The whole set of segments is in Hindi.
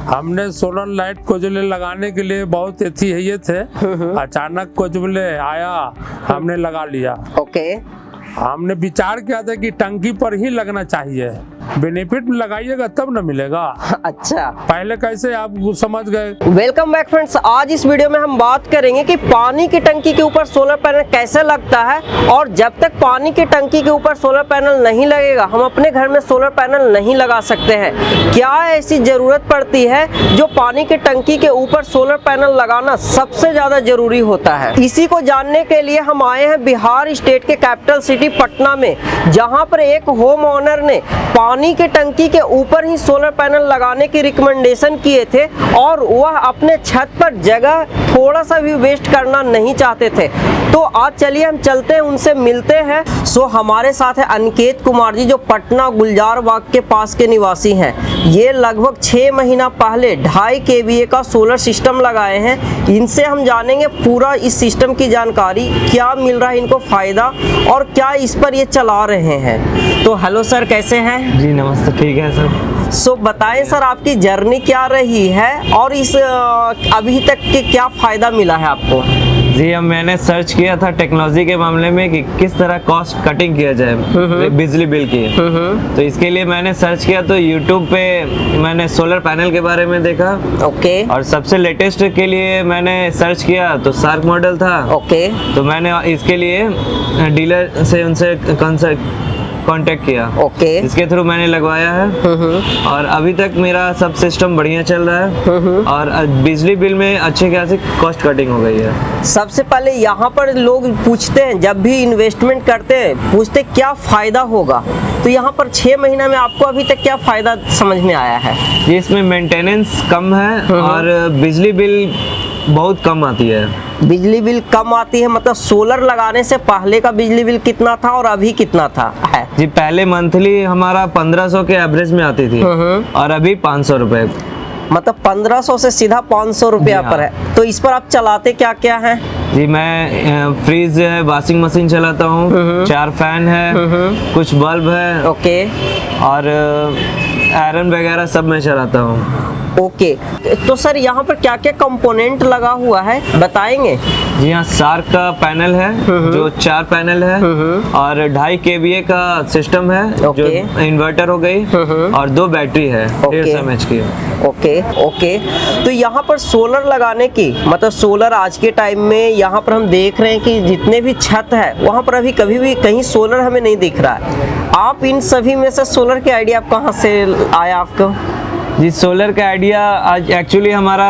हमने सोलर लाइट को जो लगाने के लिए बहुत अच्छी है ये थे, अचानक को जो आया हमने लगा लिया। ओके, हमने विचार किया था कि टंकी पर ही लगना चाहिए, बेनिफिट लगाइएगा तब न मिलेगा। अच्छा, पहले कैसे आप समझ गए। Welcome back friends. आज इस वीडियो में हम बात करेंगे कि पानी की टंकी के ऊपर सोलर पैनल कैसे लगता है, और जब तक पानी की टंकी के ऊपर सोलर पैनल नहीं लगेगा हम अपने घर में सोलर पैनल नहीं लगा सकते हैं। क्या ऐसी जरूरत पड़ती है जो पानी की टंकी के ऊपर सोलर पैनल लगाना सबसे ज्यादा जरूरी होता है। इसी को जानने के लिए हम आए हैं बिहार स्टेट के कैपिटल सिटी पटना में, जहां पर एक होम ओनर ने पानी के टंकी के ऊपर ही सोलर पैनल लगाने की रिकमेंडेशन किए थे, और वह अपने छत पर जगह थोड़ा सा भी वेस्ट करना नहीं चाहते थे। तो आज चलिए हम चलते हैं, उनसे मिलते हैं। सो हमारे साथ है अनिकेत कुमार जी, जो पटना गुलजार बाग के पास के निवासी हैं। ये लगभग 6 महीना पहले 2.5 kVA का सोलर सिस्टम लगाए हैं। इनसे हम जानेंगे पूरा इस सिस्टम की जानकारी, क्या मिल रहा है इनको फायदा, और क्या इस पर ये चला रहे हैं। तो हेलो सर, कैसे हैं? जी नमस्ते, ठीक है सर। सो बताएं सर, आपकी जर्नी क्या रही है और इस अभी तक के क्या फायदा मिला है आपको? जी, अब मैंने सर्च किया था टेक्नोलॉजी के मामले में कि किस तरह कॉस्ट कटिंग किया जाए बिजली बिल की। तो इसके लिए मैंने सर्च किया, तो यूट्यूब पे मैंने सोलर पैनल के बारे में देखा। ओके। और सबसे लेटेस्ट के लिए मैंने सर्च किया तो शार्क मॉडल था। ओके। तो मैंने इसके लिए डीलर से उनसे कांटेक्ट किया। ओके। इसके थ्रू मैंने लगवाया है, और अभी तक मेरा सब सिस्टम बढ़िया चल रहा है, और बिजली बिल में अच्छे खासी कॉस्ट कटिंग हो गई है। सबसे पहले यहाँ पर लोग पूछते हैं, जब भी इन्वेस्टमेंट करते हैं पूछते क्या फायदा होगा, तो यहाँ पर 6 महीना में आपको अभी तक क्या फायदा समझ में आया है? इसमें मेंटेनेंस कम है और बिजली बिल बहुत कम आती है। बिजली बिल कम आती है, मतलब सोलर लगाने से पहले का बिजली बिल कितना था और अभी कितना था है? जी, पहले मंथली हमारा 1500 के एवरेज में आती थी, और अभी 500 रुपए। मतलब 1500 से सीधा 500 रुपया पर है। तो इस पर आप चलाते क्या क्या हैं? जी, मैं फ्रिज है, वॉशिंग मशीन चलाता हूँ, 4 फैन है, कुछ बल्ब है। ओके। और आयरन वगैरह सब मैं चलाता हूँ। ओके। तो सर यहाँ पर क्या क्या कंपोनेंट लगा हुआ है बताएंगे? जी हाँ, शार्क का पैनल है जो 4 पैनल है, और 2.5 kVA का सिस्टम है जो इन्वर्टर हो गई, और 2 बैटरी है 150 mAh की। ओके। ओके। तो यहाँ पर सोलर लगाने की, मतलब सोलर आज के टाइम में यहाँ पर हम देख रहे हैं कि जितने भी छत है वहाँ पर अभी कभी भी कहीं सोलर हमें नहीं दिख रहा है। आप इन सभी में से सोलर के आइडिया आप कहाँ से आया आपको? जी, सोलर का आइडिया आज एक्चुअली हमारा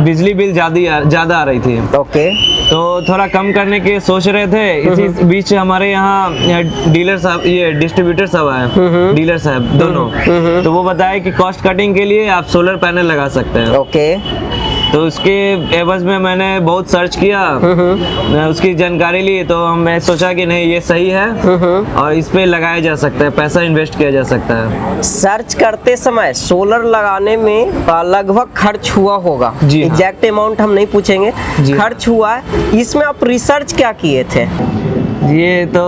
बिजली बिल ज़्यादा आ रही थी। ओके। तो थोड़ा कम करने के सोच रहे थे। इसी बीच हमारे यहाँ डीलर साहब, ये डिस्ट्रीब्यूटर साहब आए, डीलर साहब दोनों, तो वो बताए कि कॉस्ट कटिंग के लिए आप सोलर पैनल लगा सकते हैं। ओके। तो उसके एवज में मैंने बहुत सर्च किया, उसकी जानकारी ली, तो मैं सोचा कि नहीं, ये सही है और इस पे लगाया जा सकता है, पैसा इन्वेस्ट किया जा सकता है। सर्च करते समय सोलर लगाने में लगभग खर्च हुआ होगा। जी हाँ। एग्जैक्ट अमाउंट हम नहीं पूछेंगे, खर्च हुआ है। इसमें आप रिसर्च क्या किए थे? ये तो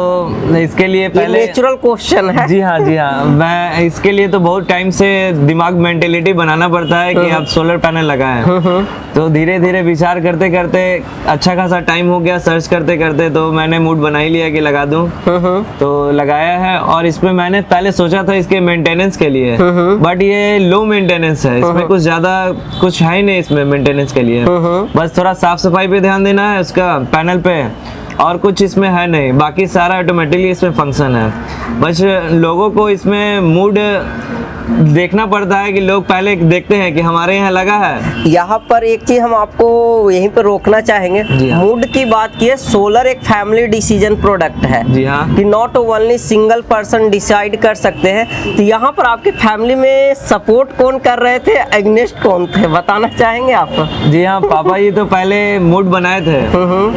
इसके लिए पहले नेचुरल क्वेश्चन है। जी हाँ, जी हाँ, मैं इसके लिए तो बहुत टाइम से दिमाग मेंटेलिटी बनाना पड़ता है कि आप सोलर पैनल लगाएं। तो धीरे धीरे विचार करते करते अच्छा खासा टाइम हो गया सर्च करते करते, तो मैंने मूड बना ही लिया कि लगा दूं। तो लगाया है, और इसमें मैंने पहले सोचा था इसके मेंटेनेंस के लिए, बट ये लो मेंटेनेंस है, इसमें कुछ ज्यादा कुछ है ही नहीं इसमें मेंटेनेंस के लिए। बस थोड़ा साफ सफाई पे ध्यान देना है उसका पैनल पे, और कुछ इसमें है नहीं, बाकी सारा ऑटोमेटिकली इसमें फंक्शन है। बस लोगों को इसमें मूड देखना पड़ता है कि लोग पहले देखते हैं कि हमारे यहाँ लगा है। यहाँ पर एक चीज हम आपको यहीं पर रोकना चाहेंगे। हाँ। मूड की बात की है, सोलर एक फैमिली डिसीजन प्रोडक्ट है। जी हाँ। कि not only single person decide कर सकते हैं। तो यहाँ पर आपकी फैमिली में सपोर्ट कौन कर रहे थे, अगेंस्ट कौन थे, बताना चाहेंगे आप? जी हाँ, पापा जी तो पहले मूड बनाए थे,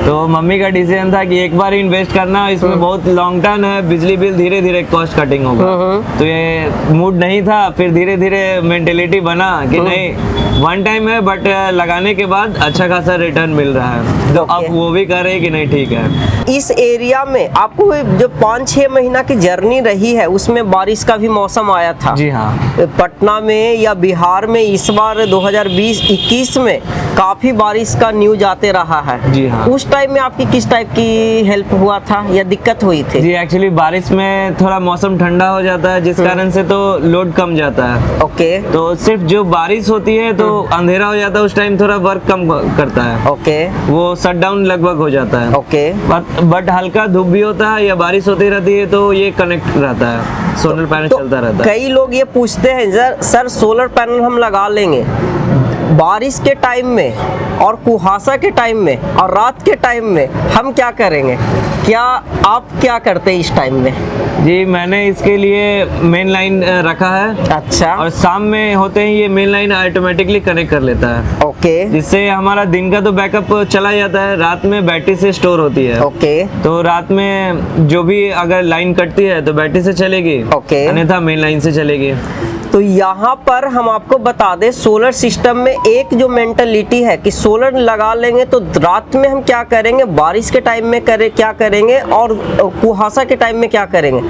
तो मम्मी का डिसीजन था कि एक बार इन्वेस्ट करना, इसमें बहुत लॉन्ग टर्म है, बिजली बिल धीरे धीरे कॉस्ट कटिंग होगा। तो ये मूड नहीं था, फिर धीरे धीरे मेंटेलिटी बना कि नहीं, वन टाइम है, बट लगाने के बाद अच्छा खासा रिटर्न मिल रहा है, तो अब वो भी कह रहे हैं कि नहीं ठीक है। इस एरिया में आपको जो 5-6 महीना की जर्नी रही है उसमें बारिश का भी मौसम आया था। जी हाँ। पटना में या बिहार में इस बार 2020-21 में काफी बारिश का न्यूज आते रहा है। जी हाँ। उस टाइम में आपकी किस टाइप की हेल्प हुआ था या दिक्कत हुई थी? जी एक्चुअली बारिश में थोड़ा मौसम ठंडा हो जाता है, जिस कारण से तो लोड कम जाता है। ओके। तो सिर्फ जो बारिश होती है तो अंधेरा हो जाता है, उस टाइम थोड़ा वर्क कम करता है। ओके। वो शट डाउन लगभग हो जाता है। ओके। बट हल्का धूप भी होता है या बारिश होती रहती है तो ये कनेक्ट रहता है, सोलर पैनल चलता रहता है। कई लोग ये पूछते हैं सर सोलर पैनल हम लगा लेंगे, बारिश के टाइम में और कुहासा के टाइम में और रात के टाइम में हम क्या करेंगे? क्या आप क्या करते हैं इस टाइम में? जी मैंने इसके लिए मेन लाइन रखा है। अच्छा। और शाम में होते ही ये मेन लाइन ऑटोमेटिकली कनेक्ट कर लेता है। ओके। जिससे हमारा दिन का तो बैकअप चला जाता है, रात में बैटरी से स्टोर होती है। ओके। तो रात में जो भी अगर लाइन कटती है तो बैटरी से चलेगी, ओके। अन्यथा मेन लाइन से चलेगी। तो यहाँ पर हम आपको बता दें सोलर सिस्टम में एक जो मेंटलिटी है कि सोलर लगा लेंगे तो रात में हम क्या करेंगे, बारिश के टाइम में क्या करेंगे और कुहासा के टाइम में क्या करेंगे।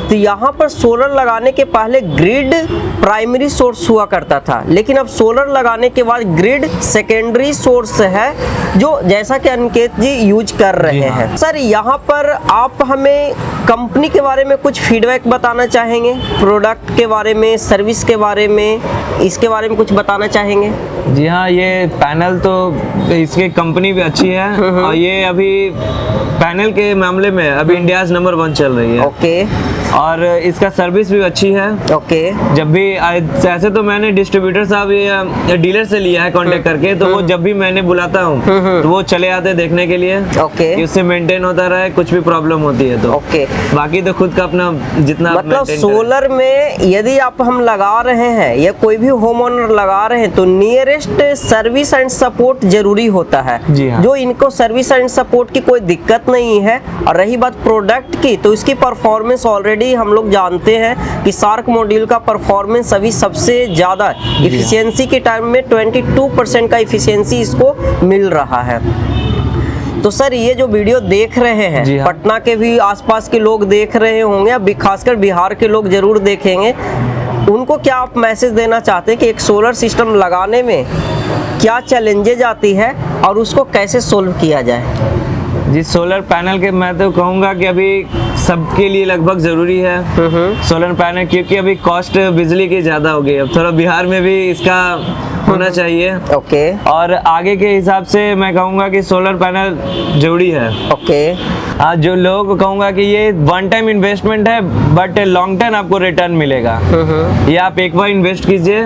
तो यहाँ पर सोलर लगाने के पहले ग्रिड प्राइमरी सोर्स हुआ करता था, लेकिन अब सोलर लगाने के बाद ग्रिड सेकेंडरी सोर्स है, जो जैसा कि अनिकेत जी यूज कर रहे हैं। सर यहाँ पर आप हमें कंपनी के बारे में कुछ फीडबैक बताना चाहेंगे, प्रोडक्ट के बारे में, सर्विस के बारे में, इसके बारे में कुछ बताना चाहेंगे? जी हाँ, ये पैनल तो इसकी कंपनी भी अच्छी है और ये अभी पैनल के मामले में अभी इंडियाज नंबर 1 चल रही है। ओके। और इसका सर्विस भी अच्छी है। ओके। जब भी ऐसे तो मैंने डिस्ट्रीब्यूटर साहब या डीलर से लिया है कांटेक्ट करके, तो वो जब भी मैंने बुलाता हूँ तो वो चले आते देखने के लिए। ओके। कि उससे मेंटेन होता रहे, कुछ भी प्रॉब्लम होती है तो। ओके। बाकी तो खुद का अपना जितना मतलब सोलर में यदि आप हम लगा रहे हैं या कोई भी होम ओनर लगा रहे हैं तो नियरेस्ट सर्विस एंड सपोर्ट जरूरी होता है। जी हाँ। जो इनको सर्विस एंड सपोर्ट की कोई दिक्कत नहीं है। और रही बात प्रोडक्ट की, तो इसकी परफॉर्मेंस ऑलरेडी हम लोग जानते हैं कि शार्क मॉड्यूल का परफॉर्मेंस अभी सबसे ज्यादा इफिशियंसी के टाइम में 22% का इफिशियंसी इसको मिल रहा है। तो सर ये जो वीडियो देख रहे हैं, जी हाँ। पटना के भी आसपास के लोग देख रहे होंगे, अभी खासकर बिहार के लोग जरूर देखेंगे, उनको क्या आप मैसेज देना चाहते हैं कि एक सोलर सिस्टम लगाने में क्या चैलेंजेज आती है और उसको कैसे सोल्व किया जाए? जी सोलर पैनल के मैं तो कहूँगा कि अभी सबके लिए लगभग जरूरी है सोलर पैनल, क्योंकि अभी कॉस्ट बिजली की ज़्यादा हो गई है। अब थोड़ा बिहार में भी इसका होना चाहिए। ओके। और आगे के हिसाब से मैं कहूँगा कि सोलर पैनल जरूरी है। ओके। आज जो लोगों को कहूँगा कि ये वन टाइम इन्वेस्टमेंट है, बट लॉन्ग टर्म आपको रिटर्न मिलेगा। ये आप एक बार इन्वेस्ट कीजिए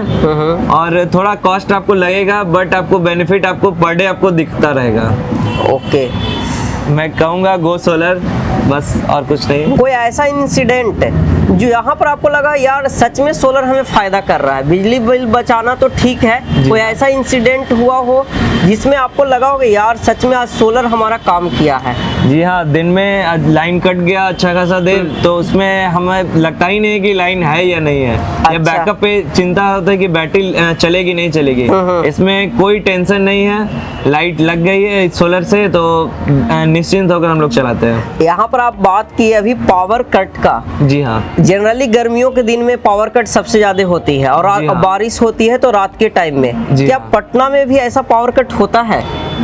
और थोड़ा कॉस्ट आपको लगेगा, बट आपको बेनिफिट आपको पर डे आपको दिखता रहेगा। ओके। मैं कहूँगा गो सोलर, बस और कुछ नहीं। कोई ऐसा इंसिडेंट जो यहाँ पर आपको लगा यार सच में सोलर हमें फायदा कर रहा है, बिजली बिल बचाना तो ठीक है, कोई ऐसा इंसिडेंट हुआ हो जिसमें आपको लगा होगा यार सच में आज सोलर हमारा काम किया है? जी हाँ, दिन में लाइन कट गया अच्छा खासा देर, तो उसमें हमें लगता ही नहीं कि लाइन है या नहीं है। या बैकअप पे चिंता होता है कि बैटरी चलेगी नहीं चलेगी। इसमें कोई टेंशन नहीं है, लाइट लग गई है सोलर से तो निश्चिंत होकर हम लोग चलाते हैं। यहाँ पर आप बात की अभी पावर कट का। जी हाँ। जनरली गर्मियों के दिन में पावर कट सबसे ज्यादा होती है और हाँ। बारिश होती है तो रात के टाइम में। क्या हाँ। पटना में भी ऐसा पावर कट होता है?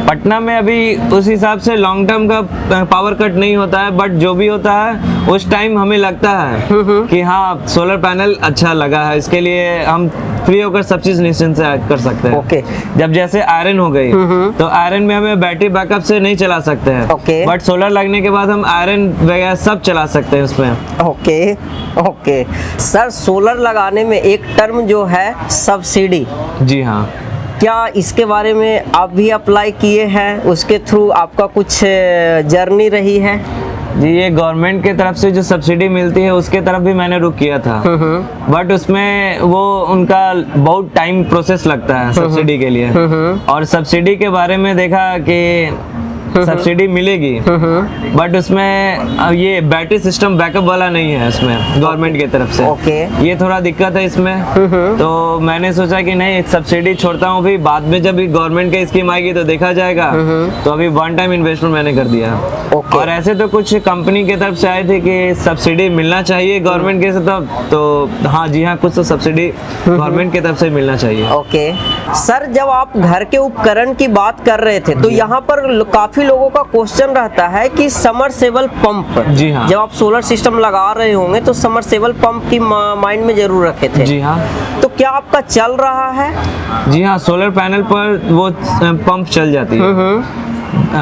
पटना में अभी उस हिसाब से लॉन्ग टर्म का पावर कट नहीं होता है, बट जो भी होता है उस टाइम हमें लगता है कि हाँ सोलर पैनल अच्छा लगा है, इसके लिए हम फ्री होकर सब चीज निश्चिंत से कर सकते हैं। ओके। जब जैसे आयरन हो गई तो आयरन में हमें बैटरी बैकअप से नहीं चला सकते हैं। ओके। बट सोलर लगने के बाद हम आयरन वगैरह सब चला सकते हैं उसमें। ओके। ओके सर, सोलर लगाने में एक टर्म जो है सब्सिडी, जी हाँ, क्या इसके बारे में आप भी अप्लाई किए हैं? उसके थ्रू आपका कुछ जर्नी रही है? जी ये गवर्नमेंट के तरफ से जो सब्सिडी मिलती है उसके तरफ भी मैंने रुक किया था, बट उसमें वो उनका बहुत टाइम प्रोसेस लगता है सब्सिडी के लिए। और सब्सिडी के बारे में देखा कि सब्सिडी मिलेगी, बट उसमें ये बैटरी सिस्टम बैकअप वाला नहीं है उसमें गवर्नमेंट की तरफ से। ओके। ये थोड़ा दिक्कत है इसमें। तो मैंने सोचा कि नहीं, सब्सिडी छोड़ता हूँ, भी बाद में जब गवर्नमेंट की स्कीम आएगी तो देखा जाएगा। तो अभी वन टाइम इन्वेस्टमेंट मैंने कर दिया। ओके। और ऐसे तो कुछ कंपनी की तरफ से आए थे कि सब्सिडी मिलना चाहिए गवर्नमेंट के से, तो हाँ जी हाँ, कुछ तो सब्सिडी गवर्नमेंट की तरफ से मिलना चाहिए। ओके सर, जब आप घर के उपकरण की बात कर रहे थे तो यहाँ पर काफी लोगों का क्वेश्चन रहता है कि समरसेबल पंप। जी हाँ। जब आप सोलर सिस्टम लगा रहे होंगे तो समरसेबल पंप की माइंड में जरूर रखे थे। जी हाँ। तो क्या आपका चल रहा है? जी हाँ, सोलर पैनल पर वो पंप चल जाती है,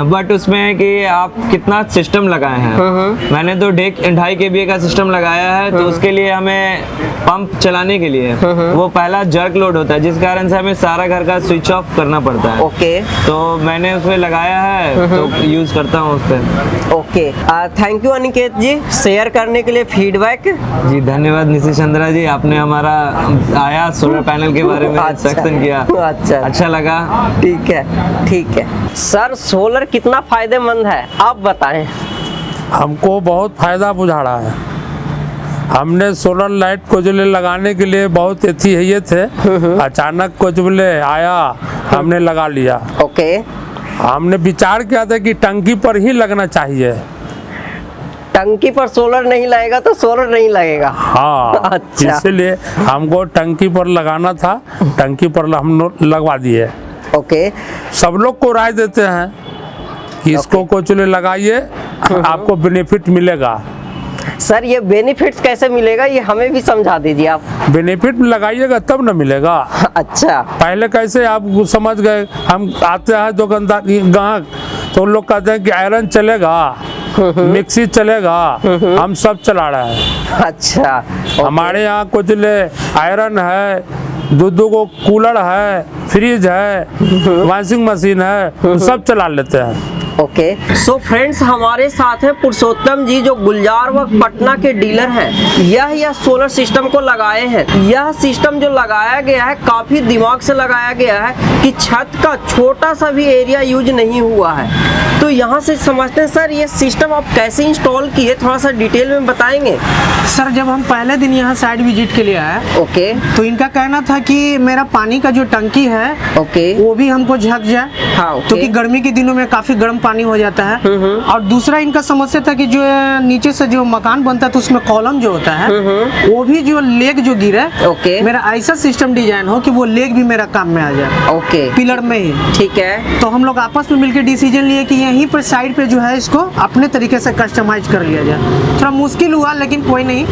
बट उसमें है कि आप कितना सिस्टम लगाए हैं। मैंने तो 2.5 kVA का सिस्टम लगाया है, तो उसके लिए हमें पंप चलाने के लिए वो पहला जर्क लोड होता है, जिस कारण से हमें सारा घर का स्विच ऑफ करना पड़ता है। ओके। तो मैंने उसमें लगाया है, तो यूज करता हूँ उस पर। Okay, thank you Aniket ji share करने के लिए फीडबैक। जी धन्यवाद निशित चंद्रा जी, आपने हमारा आया सोलर पैनल के बारे में सेक्शन किया। अच्छा लगा। ठीक है सर, सोलर कितना फायदेमंद है आप बताएं। हमको बहुत फायदा बुझा रहा है। हमने सोलर लाइट को जो लगाने के लिए बहुत एथी है ये थे, अचानक को जो आया हमने लगा लिया। ओके। हमने विचार किया था कि टंकी पर ही लगना चाहिए। टंकी पर सोलर नहीं लगेगा तो सोलर नहीं लगेगा। हाँ। अच्छा। इसलिए हमको टंकी पर लगाना था, टंकी पर हम लगवा दिए। ओके। सब लोग को राय देते हैं कि इसको कोचले लगाइए, आपको बेनिफिट मिलेगा। सर ये बेनिफिट्स कैसे मिलेगा, ये हमें भी समझा दीजिए आप। बेनिफिट लगाइएगा तब न मिलेगा। अच्छा। पहले कैसे आप समझ गए, हम आते हैं दुकानदार ग्राहक तो लोग कहते हैं कि आयरन चलेगा, मिक्सी चलेगा, हम सब चला रहे हैं। अच्छा। हमारे यहाँ कुछ आयरन है, दूध को कूलर है, फ्रिज है, वॉशिंग मशीन है, सब चला लेते हैं। ओके सो फ्रेंड्स, हमारे साथ है पुरुषोत्तम जी जो गुलजार व पटना के डीलर हैं। यह सोलर सिस्टम को लगाए हैं। यह सिस्टम जो लगाया गया है काफी दिमाग से लगाया गया है कि छत का छोटा सा भी एरिया यूज नहीं हुआ है। तो यहाँ से समझते हैं सर, ये सिस्टम आप कैसे इंस्टॉल किए, थोड़ा सा डिटेल में बताएंगे। सर जब हम पहले दिन यहाँ साइड विजिट के लिए आए, ओके, तो इनका कहना था कि मेरा पानी का जो टंकी है, ओके, वो भी हमको झक जाए। हाँ, ओके। क्योंकि गर्मी के दिनों में काफी गर्म पानी हो जाता है। और दूसरा इनका समस्या था कि जो नीचे से जो मकान बनता है तो उसमें कॉलम जो होता है वो भी जो लेग जो गिरे, ओके, मेरा ऐसा सिस्टम डिजाइन हो कि वो लेग भी मेरा काम में आ जाए। ओके, पिलर में ही। ठीक है। तो हम लोग आपस में मिलकर डिसीजन लिए कि यहीं पर साइड पे जो है इसको अपने तरीके से कस्टमाइज कर लिया जाए। थोड़ा मुश्किल हुआ लेकिन कोई नहीं।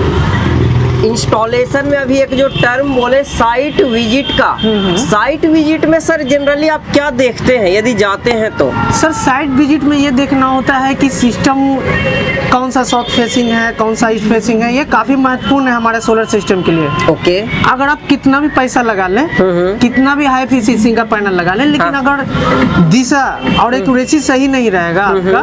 इंस्टॉलेशन में अभी एक जो टर्म बोले साइट विजिट का, साइट विजिट में सर जनरली आप क्या देखते हैं यदि जाते हैं तो? सर साइट विजिट में ये देखना होता है कि सिस्टम कौन सा साउथ फेसिंग है, कौन सा ईस्ट फेसिंग है। ये काफी महत्वपूर्ण है हमारे सोलर सिस्टम के लिए। ओके। अगर आप कितना भी पैसा लगा लें, कितना भी हाई एफिशिएंसी का पैनल लगा लें, लेकिन अगर दिशा और एक्यूरेसी सही नहीं रहेगा आपका,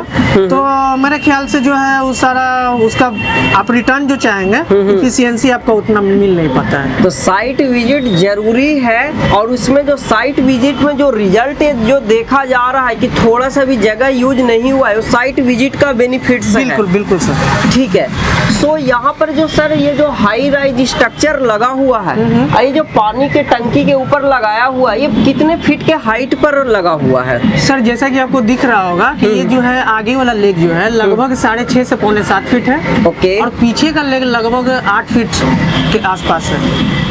तो मेरे ख्याल से जो है वो सारा उसका आप रिटर्न जो चाहेंगे एफिशिएंसी आपको उतना मिल नहीं पाता है। तो साइट विजिट जरूरी है, और उसमें जो साइट विजिट में जो रिजल्ट जो देखा जा रहा है कि थोड़ा सा भी जगह यूज नहीं हुआ है, वो साइट विजिट का बेनिफिट्स है। बिल्कुल बिल्कुल सर। ठीक है। सो यहाँ पर जो सर ये जो हाई राइज स्ट्रक्चर लगा हुआ है, ये जो पानी के टंकी के ऊपर लगाया हुआ है, ये कितने फीट के हाइट पर लगा हुआ है? सर जैसा कि आपको दिख रहा होगा कि ये जो है आगे वाला लेग जो है लगभग 6.5 से 6.75 फीट है। ओके। और पीछे का लेग लगभग 8 फीट के आसपास है।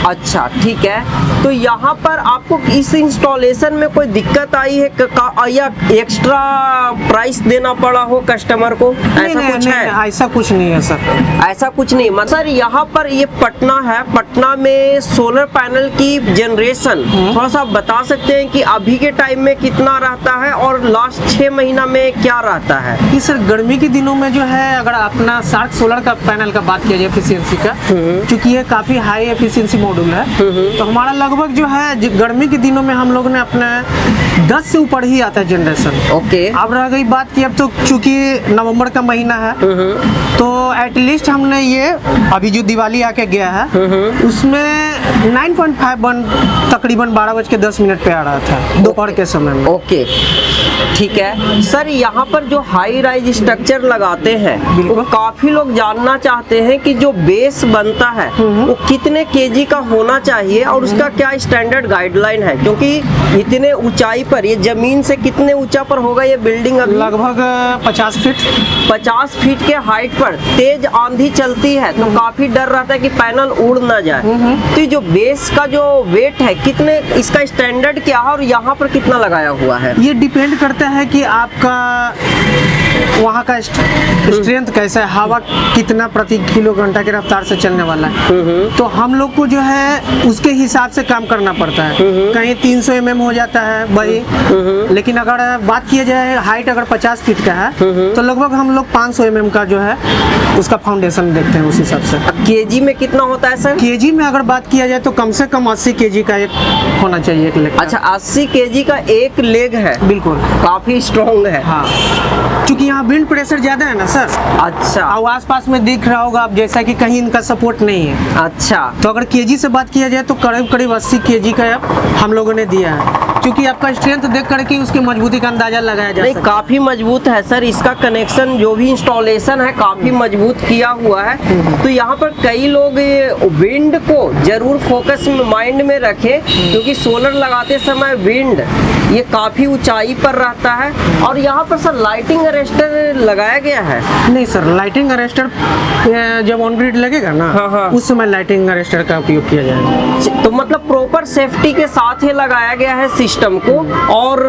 अच्छा ठीक है। तो यहाँ पर आपको इस इंस्टॉलेशन में कोई दिक्कत आई है या एक्स्ट्रा प्राइस देना पड़ा हो कस्टमर को, ऐसा कुछ है? ऐसा कुछ नहीं है सर। ऐसा कुछ नहीं। मतलब सर यहाँ पर ये पटना है, पटना में सोलर पैनल की जनरेशन थोड़ा सा बता सकते हैं कि अभी के टाइम में कितना रहता है और लास्ट 6 महीना में क्या रहता है? ये सर गर्मी के दिनों में जो है, अगर अपना सार्क सोलर का पैनल का बात किया जाए एफिशिएंसी का, क्योंकि ये काफी हाई एफिशिएंसी मॉड्यूल है, तो हमारा लगभग जो है गर्मी के दिनों में हम लोग ने अपने 10 से ऊपर ही आता है जनरेशन। ओके। अब रह गई बात कि अब तो चूंकि नवंबर का महीना है तो एटलीस्ट हमने ये अभी जो दिवाली आके गया है उसमें 9.51 तकरीबन 12:10 पे आ रहा था दोपहर के समय में। ओके ठीक है सर, यहाँ पर जो हाई राइज स्ट्रक्चर लगाते हैं वो काफी लोग जानना चाहते हैं कि जो बेस बनता है वो कितने केजी का होना चाहिए और उसका क्या स्टैंडर्ड गाइडलाइन है, क्योंकि इतने ऊंचाई पर ये जमीन से कितने ऊंचा पर होगा ये बिल्डिंग? अभी लगभग 50 फीट। 50 फीट के हाइट पर तेज आंधी चलती है तो काफी डर रहता है कि पैनल उड़ ना जाए। तो ये जो बेस का जो वेट है कितने, इसका स्टैंडर्ड क्या है और यहाँ पर कितना लगाया हुआ है? ये डिपेंड करता है कि आपका वहाँ का स्ट्रेंथ कैसा है, हवा कितना प्रति किलो घंटा की रफ्तार से चलने वाला है। तो हम लोग को जो है उसके हिसाब से काम करना पड़ता है। कहीं 300 mm हो जाता है वही, लेकिन अगर बात किया जाए हाइट अगर 50 फीट का है तो लगभग हम लोग 500 mm का जो है उसका फाउंडेशन देखते हैं उस हिसाब से। केजी में कितना होता है सर? केजी में अगर बात किया जाए तो कम से कम 80 केजी का एक होना चाहिए एक लेग। अच्छा 80 केजी का एक लेग है? बिल्कुल, काफी स्ट्रॉन्ग है। हाँ, क्योंकि यहाँ विंड प्रेशर ज्यादा है ना सर। अच्छा। और आसपास में दिख रहा होगा आप जैसा कि कहीं इनका सपोर्ट नहीं है। अच्छा, तो अगर केजी से बात किया जाए तो करीब करीब 80 केजी का हम लोगों ने दिया है, क्योंकि आपका स्ट्रेंथ देख करके उसकी मजबूती का अंदाजा लगाया जा नहीं सकता है। काफी मजबूत है सर, इसका कनेक्शन जो भी इंस्टॉलेशन है काफी मजबूत किया हुआ है। तो यहाँ पर कई लोग विंड को जरूर फोकस में माइंड में रखें, क्योंकि सोलर लगाते समय विंड ये काफी ऊंचाई पर रहता है। और यहाँ पर सर लाइटिंग अरेस्टर लगाया गया है? नहीं सर, लाइटिंग अरेस्टर जब ऑन ग्रिड लगेगा ना, हाँ। उस समय लाइटिंग अरेस्टर का उपयोग किया जाएगा। तो मतलब प्रॉपर सेफ्टी के साथ ही लगाया गया है सिस्टम को। और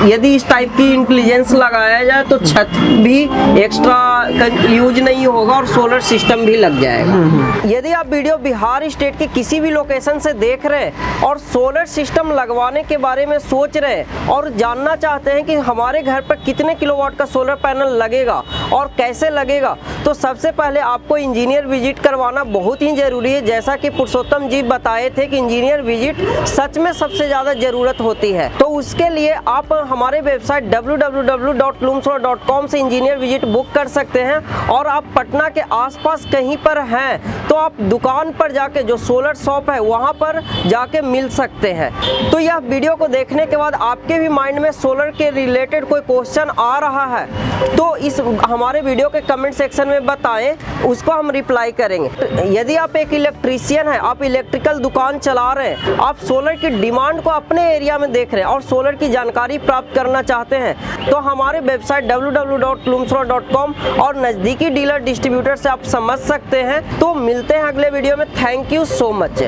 यदि इस टाइप की इंटेलिजेंस लगाया जाए तो छत भी एक्स्ट्रा यूज नहीं होगा और सोलर सिस्टम भी लग जाएगा। यदि आप वीडियो बिहार स्टेट के किसी भी लोकेशन से देख रहे हैं और सोलर सिस्टम लगवाने के बारे में सोच रहे हैं और जानना चाहते हैं कि हमारे घर पर कितने किलोवाट का सोलर पैनल लगेगा और कैसे लगेगा, तो सबसे पहले आपको इंजीनियर विजिट करवाना बहुत ही जरूरी है। जैसा कि पुरुषोत्तम जी बताए थे कि इंजीनियर विजिट सच में सबसे ज़्यादा ज़रूरत होती है। तो उसके लिए आप हमारे वेबसाइट www.lumsolar.com से इंजीनियर विजिट बुक कर सकते हैं। और आप पटना के आसपास कहीं पर हैं तो आप दुकान पर जाके, जो सोलर शॉप है वहाँ पर जाके मिल सकते हैं। तो यह वीडियो को देखने के बाद आपके भी माइंड में सोलर के रिलेटेड कोई क्वेश्चन आ रहा है तो इस हमारे वीडियो के कमेंट सेक्शन में बताएं, उसको हम रिप्लाई करेंगे। यदि आप एक इलेक्ट्रीशियन हैं, आप इलेक्ट्रिकल दुकान चला रहे हैं, आप सोलर की डिमांड को अपने एरिया में देख रहे हैं और सोलर की जानकारी प्राप्त करना चाहते हैं तो हमारे वेबसाइट www.lumsolar.com और नज़दीकी डीलर डिस्ट्रीब्यूटर से आप समझ सकते हैं। तो मिलते हैं अगले वीडियो में। Thank you so much.